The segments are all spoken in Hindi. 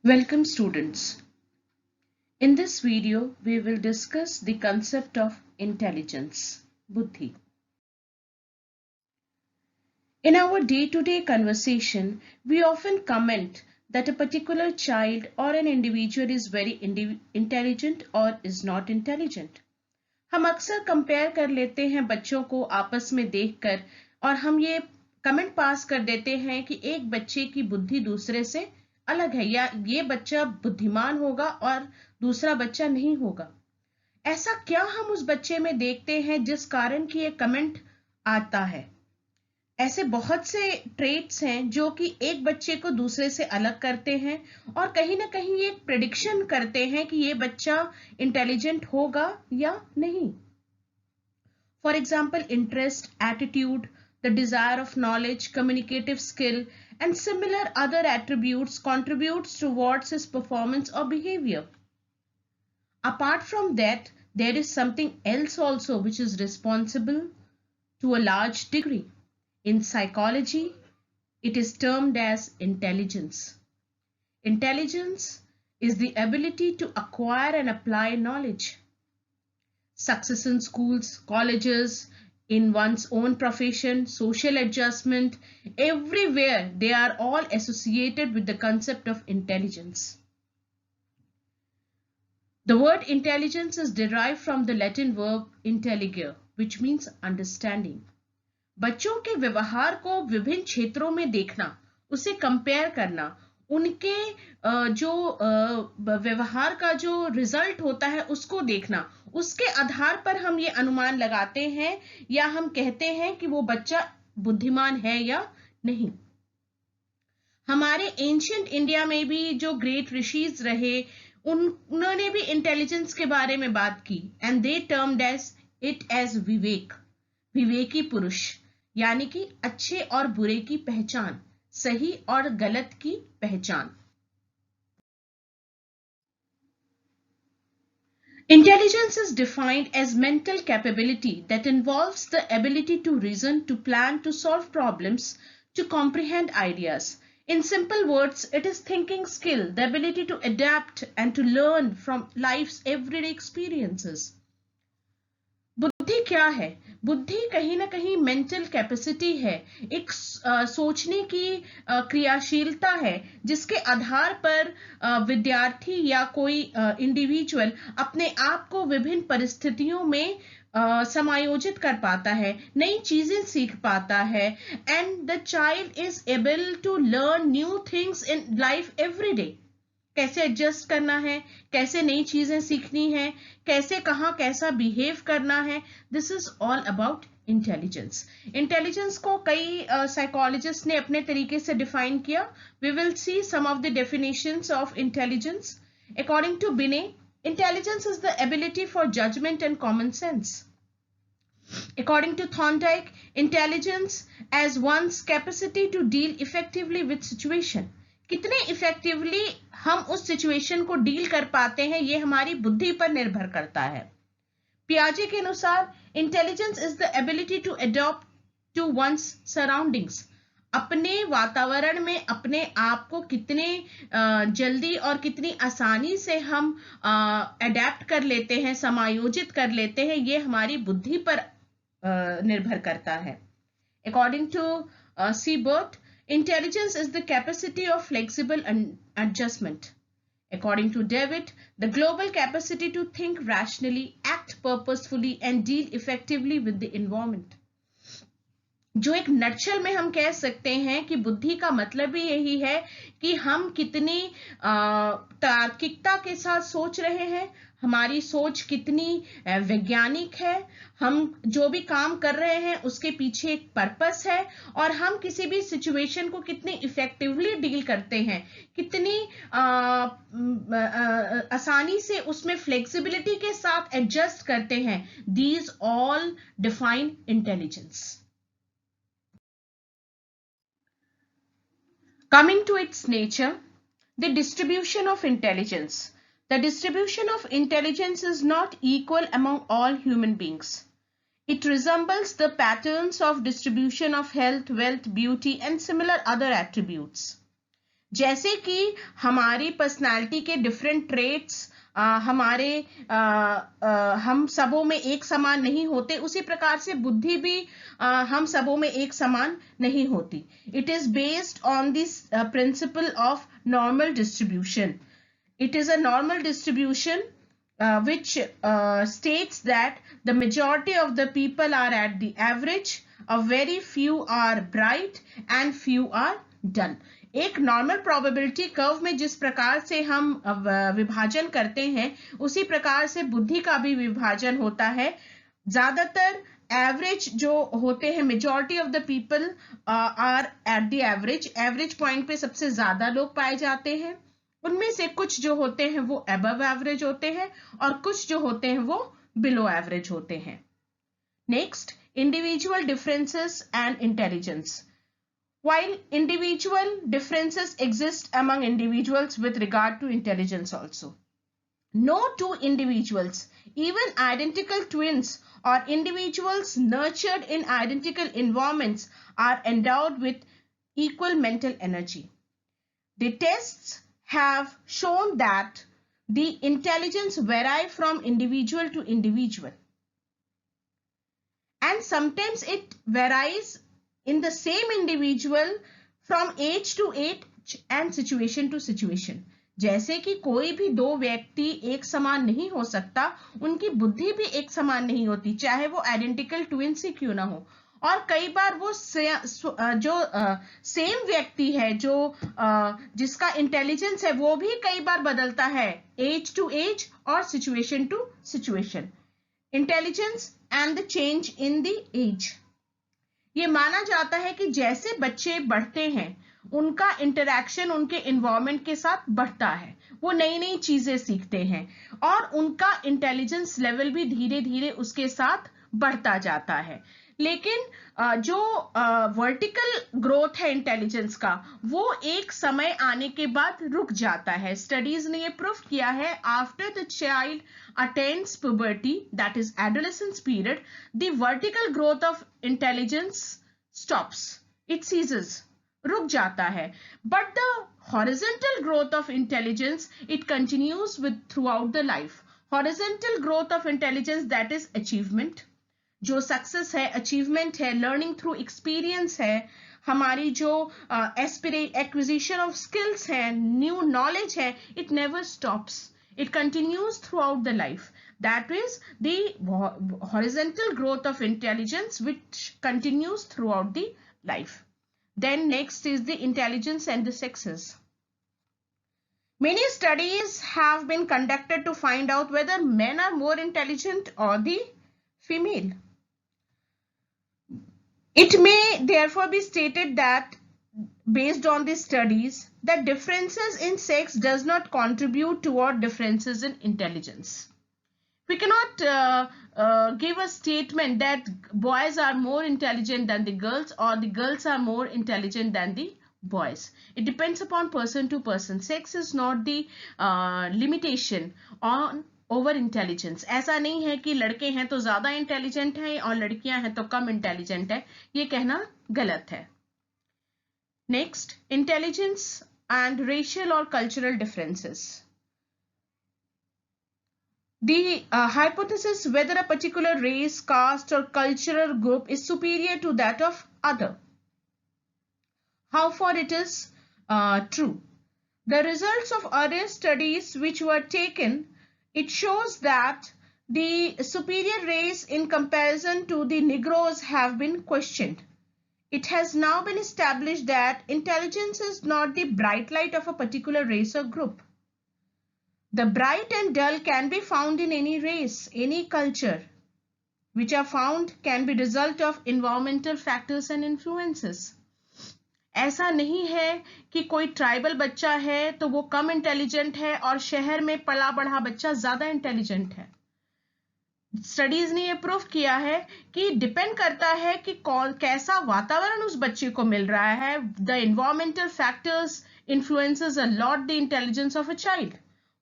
Welcome students. In this video, we will discuss the concept of intelligence, buddhi. In our day-to-day conversation, we often comment that a particular child or an individual is very intelligent or is not intelligent. हम अक्सर कंपेयर कर लेते हैं बच्चों को आपस में देखकर और हम ये कमेंट पास कर देते हैं कि एक बच्चे की बुद्धि दूसरे से अलग है या ये बच्चा बुद्धिमान होगा और दूसरा बच्चा नहीं होगा। ऐसा क्या हम उस बच्चे में देखते हैं जिस कारण कि ये कमेंट आता है? ऐसे बहुत से ट्रेट्स हैं जो कि एक बच्चे को दूसरे से अलग करते हैं और कहीं ना कहीं ये प्रेडिक्शन करते हैं कि ये बच्चा इंटेलिजेंट होगा या नहीं। For example, interest, attitude, the desire of knowledge, communicative skill, and similar other attributes contributes towards his performance or behavior. Apart from that, there is something else also which is responsible to a large degree. In psychology, it is termed as intelligence. Intelligence is the ability to acquire and apply knowledge. Success in schools, colleges, in one's own profession, social adjustment, everywhere they are all associated with the concept of intelligence. The word intelligence is derived from the Latin verb intelligere, which means understanding. बच्चों के व्यवहार को विभिन्न क्षेत्रों में देखना, उसे कंपेयर करना, उनके जो व्यवहार का जो रिजल्ट होता है उसको देखना, उसके आधार पर हम ये अनुमान लगाते हैं या हम कहते हैं कि वो बच्चा बुद्धिमान है या नहीं। हमारे एंशिएंट इंडिया में भी जो ग्रेट ऋषिज रहे उन्होंने भी इंटेलिजेंस के बारे में बात की and they termed it as विवेक, विवेकी पुरुष, यानी कि अच्छे और बुरे की पहचान, सही और गलत की पहचान। Intelligence is defined as mental capability that involves the ability to reason, to plan, to solve problems, to comprehend ideas. In simple words, it is thinking skill, the ability to adapt and to learn from life's everyday experiences. बुद्धि क्या है? बुद्धि कहीं ना कहीं मेंटल कैपेसिटी है, एक सोचने की क्रियाशीलता है जिसके आधार पर विद्यार्थी या कोई इंडिविजुअल अपने आप को विभिन्न परिस्थितियों में समायोजित कर पाता है, नई चीजें सीख पाता है and the child is able to learn new things in life every day. कैसे एडजस्ट करना है, कैसे नई चीजें सीखनी है, कैसे कहाँ कैसा बिहेव करना है, this is all about intelligence. Intelligence को कई साइकोलॉजिस्ट ने अपने तरीके से डिफाइन किया। We will see some of the definitions of intelligence. According to Binet, intelligence is the ability for judgment and common sense. According to Thorndike, intelligence as one's capacity to deal effectively with situation. कितने इफेक्टिवली हम उस सिचुएशन को डील कर पाते हैं ये हमारी बुद्धि पर निर्भर करता है। पियाजे के अनुसार intelligence is the ability to adopt to one's surroundings. अपने वातावरण में अपने आप को कितने जल्दी और कितनी आसानी से हम अडेप्ट कर लेते हैं, समायोजित कर लेते हैं, ये हमारी बुद्धि पर निर्भर करता है। According to Siebert, intelligence is the capacity of flexible adjustment. According to David, the global capacity to think rationally, act purposefully, and deal effectively with the environment. जो एक नटशल में हम कह सकते हैं कि बुद्धि का मतलब भी यही है कि हम कितनी तार्किकता के साथ सोच रहे हैं, हमारी सोच कितनी वैज्ञानिक है, हम जो भी काम कर रहे हैं उसके पीछे एक पर्पस है और हम किसी भी सिचुएशन को कितनी इफेक्टिवली डील करते हैं, कितनी आसानी से उसमें फ्लेक्सिबिलिटी के साथ एडजस्ट करते हैं। These all define intelligence. Coming to its nature, the distribution of intelligence. The distribution of intelligence is not equal among all human beings. It resembles the patterns of distribution of health, wealth, beauty, and similar other attributes. जैसे कि हमारी पर्सनालिटी के डिफरेंट ट्रेट्स हम सबों में एक समान नहीं होते, उसी प्रकार से बुद्धि भी हम सबों में एक समान नहीं होती. It is based on this principle of normal distribution. It is a normal distribution which states that the majority of the people are at the average, a very few are bright and few are dull. एक नॉर्मल प्रोबेबिलिटी कर्व में जिस प्रकार से हम विभाजन करते हैं, उसी प्रकार से बुद्धि का भी विभाजन होता है. ज्यादातर एवरेज जो होते हैं, majority of the people are at the average point पे सबसे ज्यादा लोग पाए जाते हैं. उनमें से कुछ जो होते हैं वो अबव एवरेज होते हैं और कुछ जो होते हैं वो बिलो एवरेज होते हैं. Next, individual differences and intelligence. While individual differences exist among individuals with regard to intelligence also, no two individuals, even identical twins or individuals nurtured in identical environments, are endowed with equal mental energy. The tests have shown that the intelligence vary from individual to individual, and sometimes it varies in the same individual from age to age and situation to situation. जैसे कि कोई भी दो व्यक्ति एक समान नहीं हो सकता, उनकी बुद्धि भी एक समान नहीं होती, चाहे वो आइडेंटिकल ट्विन्स ही क्यों ना हो. और कई बार वो जो सेम व्यक्ति है, जो जिसका इंटेलिजेंस है, वो भी कई बार बदलता है एज टू एज और situation to situation. Intelligence and the change in the age. ये माना जाता है कि जैसे बच्चे बढ़ते हैं, उनका इंटरैक्शन उनके एनवायरनमेंट के साथ बढ़ता है, वो नई नई चीजें सीखते हैं और उनका इंटेलिजेंस लेवल भी धीरे धीरे उसके साथ बढ़ता जाता है. लेकिन जो वर्टिकल ग्रोथ है इंटेलिजेंस का, वो एक समय आने के बाद रुक जाता है. स्टडीज ने ये प्रूव किया है, after the child attains puberty, that is adolescence period, the vertical growth of intelligence stops, it ceases, रुक जाता है. But the horizontal growth of intelligence, it continues with throughout the life. Horizontal growth of intelligence, that is achievement, जो सक्सेस है, अचीवमेंट है, लर्निंग थ्रू एक्सपीरियंस है, हमारी जो एक्विजिशन ऑफ स्किल्स है, न्यू नॉलेज है, it never stops. It continues throughout the life. That is the horizontal growth of intelligence which continues throughout the life. Then next is the intelligence and the sexes. Many studies have been conducted to find out whether men are more intelligent or the female. It may therefore be stated that based on the studies, that differences in sex does not contribute toward differences in intelligence. We cannot give a statement that boys are more intelligent than the girls or the girls are more intelligent than the boys. It depends upon person to person. Sex is not the limitation on over intelligence. ऐसा नहीं है कि लड़के हैं तो ज्यादा इंटेलिजेंट हैं और लड़कियां हैं तो कम इंटेलिजेंट है, ये कहना गलत है. Next, intelligence and racial or cultural differences. The hypothesis whether a particular race, caste or cultural group is superior to that of other. How far it is true? The results of other studies which were taken, it shows that the superior race in comparison to the Negroes have been questioned. It has now been established that intelligence is not the bright light of a particular race or group. The bright and dull can be found in any race, any culture, which are found can be result of environmental factors and influences. ऐसा नहीं है कि कोई ट्राइबल बच्चा है तो वो कम इंटेलिजेंट है और शहर में पला बढ़ा बच्चा ज्यादा इंटेलिजेंट है. स्टडीज ने ये प्रूव किया है कि डिपेंड करता है कि कैसा वातावरण उस बच्चे को मिल रहा है. The environmental factors influences a lot the intelligence of a child.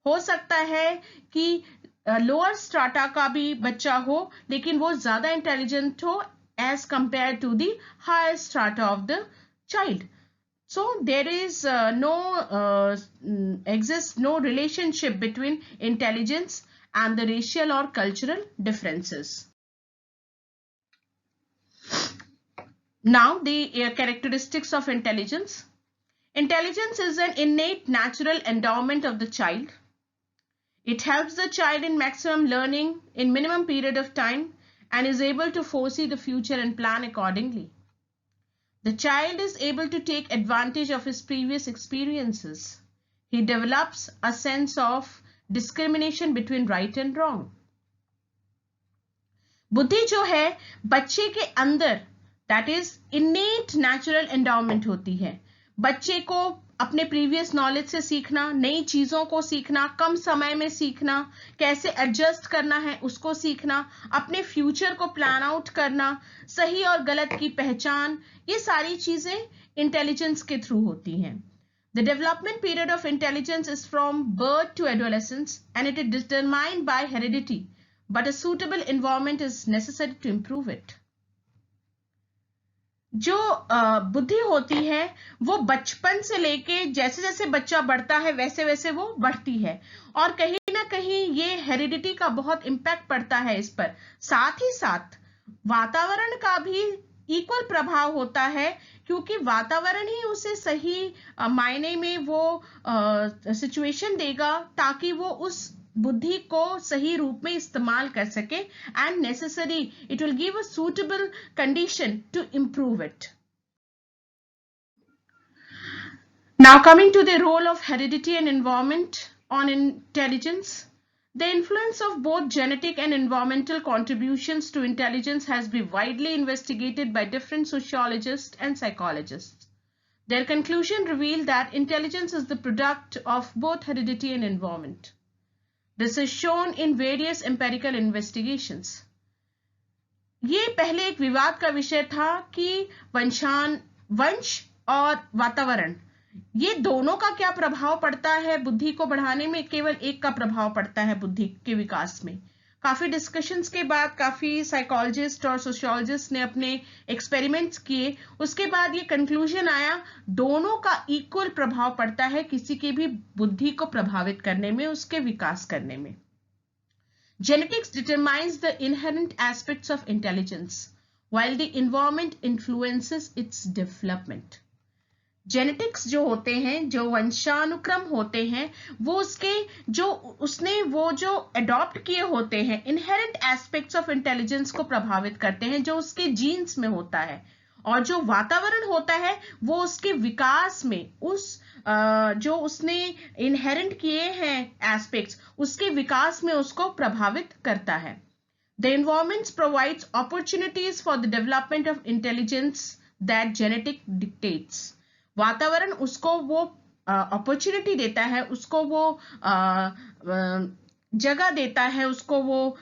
हो सकता है कि लोअर स्ट्राटा का भी बच्चा हो लेकिन वो ज्यादा इंटेलिजेंट हो as compare to the higher strata of the child. So there is exists no relationship between intelligence and the racial or cultural differences. Now the characteristics of intelligence. Intelligence is an innate natural endowment of the child. It helps the child in maximum learning in minimum period of time and is able to foresee the future and plan accordingly. The child is able to take advantage of his previous experiences. He develops a sense of discrimination between right and wrong. बुद्धि जो है बच्चे के अंदर दैट इज इनेट नेचुरल एंडाउमेंट होती है. बच्चे को अपने प्रीवियस नॉलेज से सीखना, नई चीजों को सीखना, कम समय में सीखना, कैसे एडजस्ट करना है उसको सीखना, अपने फ्यूचर को प्लान आउट करना, सही और गलत की पहचान, ये सारी चीजें इंटेलिजेंस के थ्रू होती हैं. The development period of intelligence is from birth to adolescence and it is determined by heredity, but a suitable environment is necessary to improve it. जो बुद्धि होती है वो बचपन से लेके जैसे जैसे बच्चा बढ़ता है वैसे वैसे वो बढ़ती है और कहीं ना कहीं ये हेरिडिटी का बहुत इम्पैक्ट पड़ता है इस पर. साथ ही साथ वातावरण का भी इक्वल प्रभाव होता है क्योंकि वातावरण ही उसे सही मायने में वो सिचुएशन देगा ताकि वो उस बुद्धि को सही रूप में इस्तेमाल कर सके and necessary it will give a suitable condition to improve it. Now coming to the role of heredity and environment on intelligence. The influence of both genetic and environmental contributions to intelligence has been widely investigated by different sociologists and psychologists. Their conclusion revealed that intelligence is the product of both heredity and environment. This is shown in various empirical investigations. ये पहले एक विवाद का विषय था कि वंश और वातावरण ये दोनों का क्या प्रभाव पड़ता है बुद्धि को बढ़ाने में. केवल एक का प्रभाव पड़ता है बुद्धि के विकास में. काफी डिस्कशंस के बाद काफी साइकोलॉजिस्ट और सोशियोलॉजिस्ट ने अपने एक्सपेरिमेंट्स किए. उसके बाद ये कंक्लूजन आया दोनों का इक्वल प्रभाव पड़ता है किसी की भी बुद्धि को प्रभावित करने में, उसके विकास करने में. Genetics determines the inherent aspects of intelligence, while the environment influences its development. Genetics जो होते हैं, जो वंशानुक्रम होते हैं, वो उसके जो उसने वो जो अडॉप्ट किए होते हैं इनहेरेंट एस्पेक्ट्स ऑफ इंटेलिजेंस को प्रभावित करते हैं, जो उसके जीन्स में होता है. और जो वातावरण होता है वो उसके विकास में उस जो उसने इनहेरेंट किए हैं एस्पेक्ट्स उसके विकास में उसको प्रभावित करता है. The environment provides opportunities for the development of intelligence that genetic dictates. वातावरण उसको वो अपॉर्चुनिटी देता है, उसको वो जगह देता है, उसको वो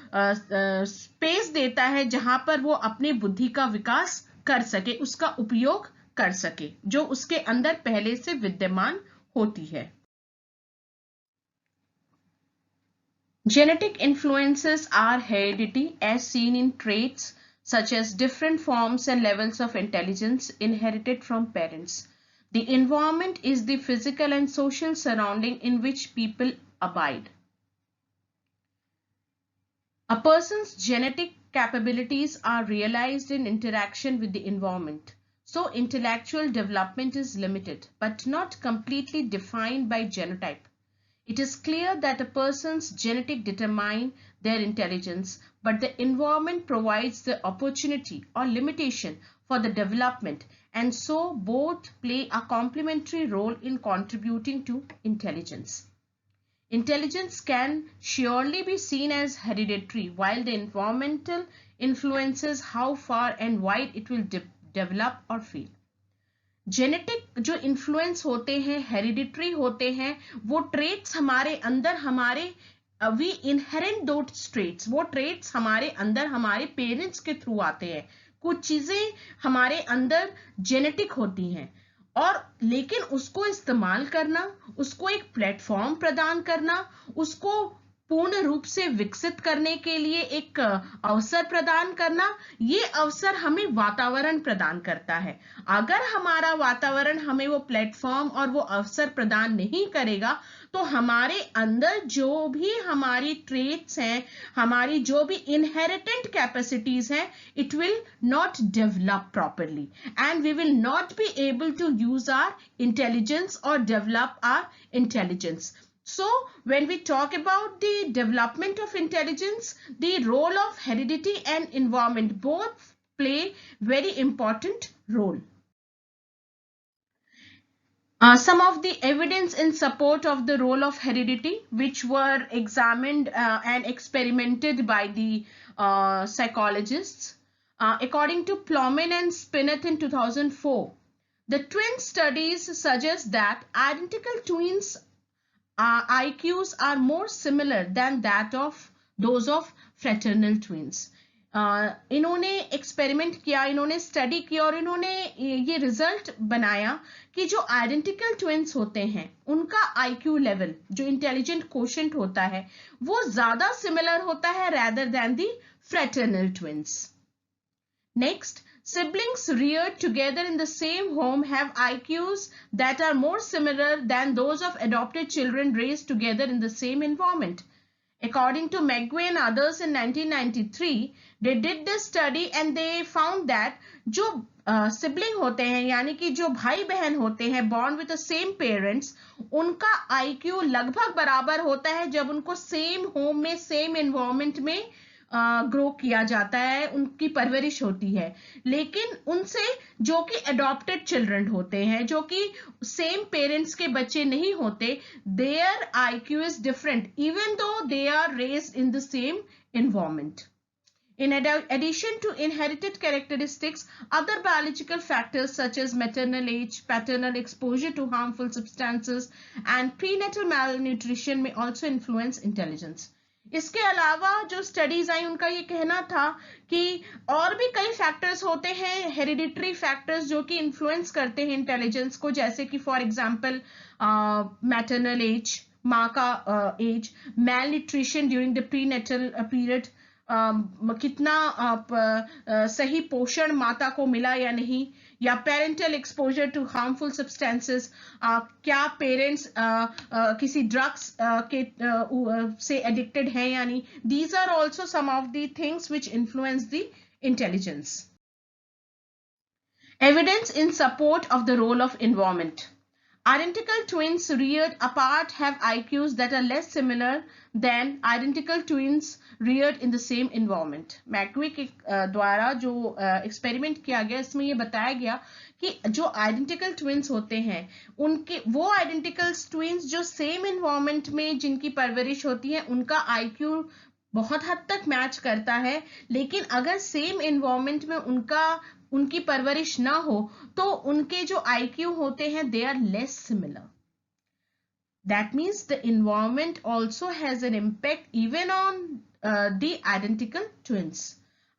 स्पेस देता है जहां पर वो अपनी बुद्धि का विकास कर सके, उसका उपयोग कर सके जो उसके अंदर पहले से विद्यमान होती है. Genetic influences are heredity as seen in traits such as different forms and levels of intelligence inherited from parents. The environment is the physical and social surrounding in which people abide. A person's genetic capabilities are realized in interaction with the environment. So intellectual development is limited, but not completely defined by genotype. It is clear that a person's genetic determine their intelligence, but the environment provides the opportunity or limitation for the development, and so both play a complementary role in contributing to intelligence. Intelligence can surely be seen as hereditary, while the environmental influences how far and wide it will develop or feel. Genetic जो इन्फ्लुएंस होते हैं, हेरिडिटरी होते हैं, वो ट्रेट्स हमारे अंदर हमारे वी इनहेरेंट दोस ट्रेट्स, वो ट्रेट्स हमारे अंदर हमारे पेरेंट्स के थ्रू आते हैं. कुछ चीजें हमारे अंदर जेनेटिक होती हैं और लेकिन उसको इस्तेमाल करना, उसको एक प्लेटफॉर्म प्रदान करना, उसको पूर्ण रूप से विकसित करने के लिए एक अवसर प्रदान करना, ये अवसर हमें वातावरण प्रदान करता है। अगर हमारा वातावरण हमें वो प्लेटफॉर्म और वो अवसर प्रदान नहीं करेगा तो हमारे अंदर जो भी हमारी ट्रेट्स हैं, हमारी जो भी इनहेरिटेंट कैपेसिटीज हैं, it will not develop properly and we will not be able to use our intelligence or develop our intelligence. So when we talk about the development of intelligence, the role of heredity and environment both play very important role. Some of the evidence in support of the role of heredity, which were examined and experimented by the psychologists. According to Plomin and Spineth in 2004, the twin studies suggest that identical twins' IQs are more similar than that of those of fraternal twins. इन्होंने एक्सपेरिमेंट किया, इन्होंने स्टडी किया और इन्होंने ये रिजल्ट बनाया कि जो आइडेंटिकल ट्विन्स होते हैं उनका आईक्यू लेवल, जो इंटेलिजेंट कोशेंट होता है, वो ज्यादा सिमिलर होता है rather than the fraternal twins. Next, siblings reared together in the same home have IQs that are more similar than those of adopted children raised together in the same environment. According to McGuey and others in 1993, they did this study and they found that जो सिबलिंग होते हैं, यानी कि जो भाई बहन होते हैं born with the same parents, उनका IQ लगभग बराबर होता है जब उनको सेम होम में, सेम एनवायरनमेंट में ग्रो किया जाता है, उनकी परवरिश होती है। लेकिन उनसे जो कि अडॉप्टेड चिल्ड्रन होते हैं, जो कि सेम पेरेंट्स के बच्चे नहीं होते, their IQ is different even though they are raised in the same environment. In addition to inherited characteristics, other biological factors such as maternal age, paternal exposure to harmful substances, and prenatal malnutrition may also influence intelligence. इसके अलावा जो स्टडीज आई उनका ये कहना था कि और भी कई फैक्टर्स होते हैं, हेरिडिटरी फैक्टर्स, जो कि इन्फ्लुएंस करते हैं इंटेलिजेंस को, जैसे कि फॉर एग्जांपल मैटरनल एज, माँ का age, malnutrition during the prenatal period, कितना सही पोषण माता को मिला या नहीं, या parental exposure to harmful substances, क्या पेरेंट्स किसी ड्रग्स के से एडिक्टेड हैं या नहीं. These are also some of the things which influence the intelligence. Evidence in support of the role of environment. Identical twins reared apart have IQs that are less similar than identical twins reared in the same environment. मैक्वे के द्वारा जो एक्सपेरिमेंट किया गया, इसमें ये बताया गया कि जो आइडेंटिकल ट्विन्स होते हैं, उनके वो आइडेंटिकल ट्विन्स जो सेम एनवायरनमेंट में जिनकी परवरिश होती है, उनका IQ बहुत हद तक मैच करता है. लेकिन अगर सेम एनवायरनमेंट में उनकी परवरिश ना हो तो उनके जो IQ होते हैं, they are less similar. That means the environment also has an impact even on the identical twins.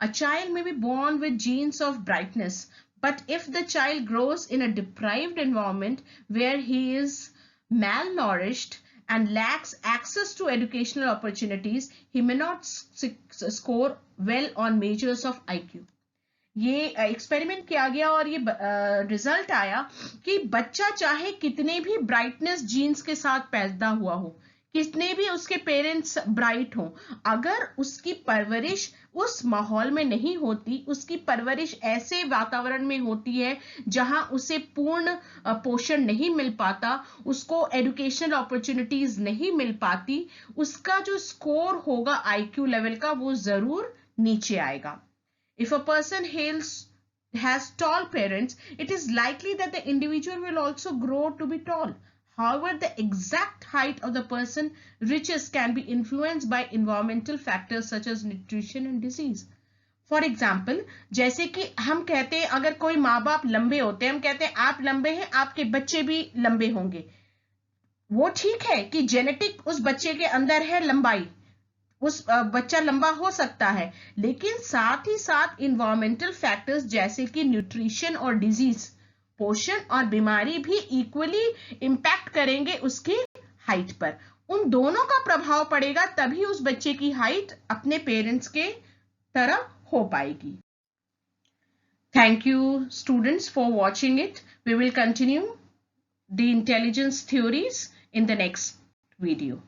A child may be born with genes of brightness, but if the child grows in a deprived environment where he is malnourished and lacks access to educational opportunities, he may not score well on measures of IQ. ये एक्सपेरिमेंट किया गया और ये रिजल्ट आया कि बच्चा चाहे कितने भी ब्राइटनेस जीन्स के साथ पैदा हुआ हो, कितने भी उसके पेरेंट्स ब्राइट हों, अगर उसकी परवरिश उस माहौल में नहीं होती, उसकी परवरिश ऐसे वातावरण में होती है जहां उसे पूर्ण पोषण नहीं मिल पाता, उसको एजुकेशनल अपॉर्चुनिटीज नहीं मिल पाती, उसका जो स्कोर होगा IQ लेवल का वो जरूर नीचे आएगा. If a person has tall parents, it is likely that the individual will also grow to be tall. However, the exact height of the person reaches can be influenced by environmental factors such as nutrition and disease. For example, जैसे कि हम कहते हैं, अगर कोई माँ बाप लंबे होते हैं, हम कहते हैं आप लंबे हैं, आपके बच्चे भी लंबे होंगे. वो ठीक है कि जेनेटिक उस बच्चे के अंदर है, लंबाई, उस बच्चा लंबा हो सकता है, लेकिन साथ ही साथ इन्वायरमेंटल फैक्टर्स जैसे कि न्यूट्रिशन और डिजीज, पोषण और बीमारी भी इक्वली इंपैक्ट करेंगे उसकी हाइट पर. उन दोनों का प्रभाव पड़ेगा, तभी उस बच्चे की हाइट अपने पेरेंट्स के तरह हो पाएगी। Thank you, students, for watching it. We will continue the intelligence theories in the next video.